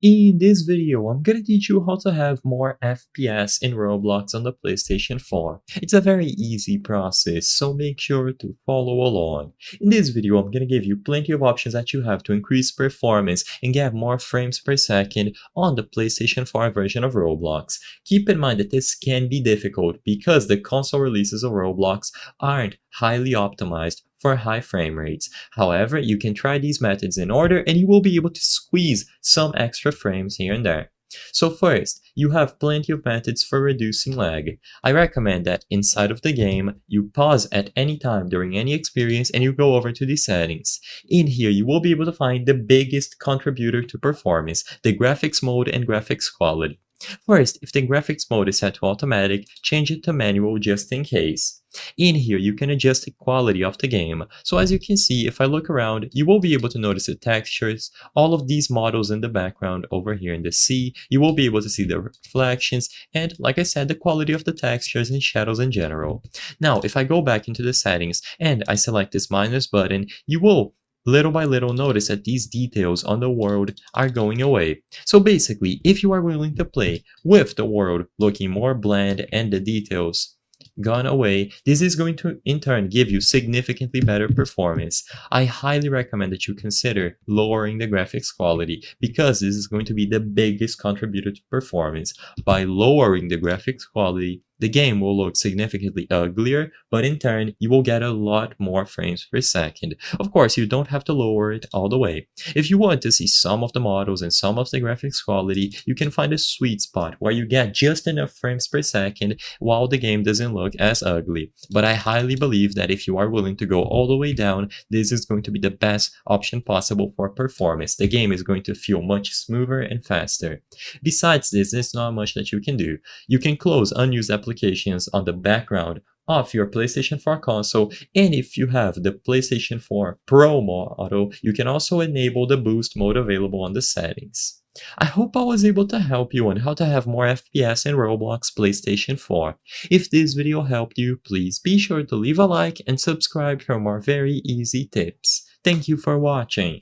In this video, I'm gonna teach you how to have more FPS in Roblox on the PlayStation 4. It's a very easy process, so make sure to follow along. In this video, I'm gonna give you plenty of options that you have to increase performance and get more frames per second on the PlayStation 4 version of Roblox. Keep in mind that this can be difficult because the console releases of Roblox aren't highly optimized for high frame rates. However, you can try these methods in order and you will be able to squeeze some extra frames here and there. So first, you have plenty of methods for reducing lag. I recommend that inside of the game, you pause at any time during any experience and you go over to the settings. In here, you will be able to find the biggest contributor to performance, the graphics mode and graphics quality. First, if the graphics mode is set to automatic, change it to manual just in case. In here, you can adjust the quality of the game. So as you can see, if I look around, you will be able to notice the textures, all of these models in the background over here in the sea. You will be able to see the reflections and, like I said, the quality of the textures and shadows in general. Now, if I go back into the settings and I select this minus button, you will little by little notice that these details on the world are going away. So basically, if you are willing to play with the world looking more bland and the details gone away, this is going to in turn give you significantly better performance. I highly recommend that you consider lowering the graphics quality because this is going to be the biggest contributor to performance. By lowering the graphics quality, the game will look significantly uglier, but in turn, you will get a lot more frames per second. Of course, you don't have to lower it all the way. If you want to see some of the models and some of the graphics quality, you can find a sweet spot where you get just enough frames per second while the game doesn't look as ugly. But I highly believe that if you are willing to go all the way down, this is going to be the best option possible for performance. The game is going to feel much smoother and faster. Besides this, there's not much that you can do. You can close unused applications on the background of your PlayStation 4 console, and if you have the PlayStation 4 Pro model, you can also enable the boost mode available on the settings. I hope I was able to help you on how to have more FPS in Roblox PlayStation 4. If this video helped you, please be sure to leave a like and subscribe for more very easy tips. Thank you for watching.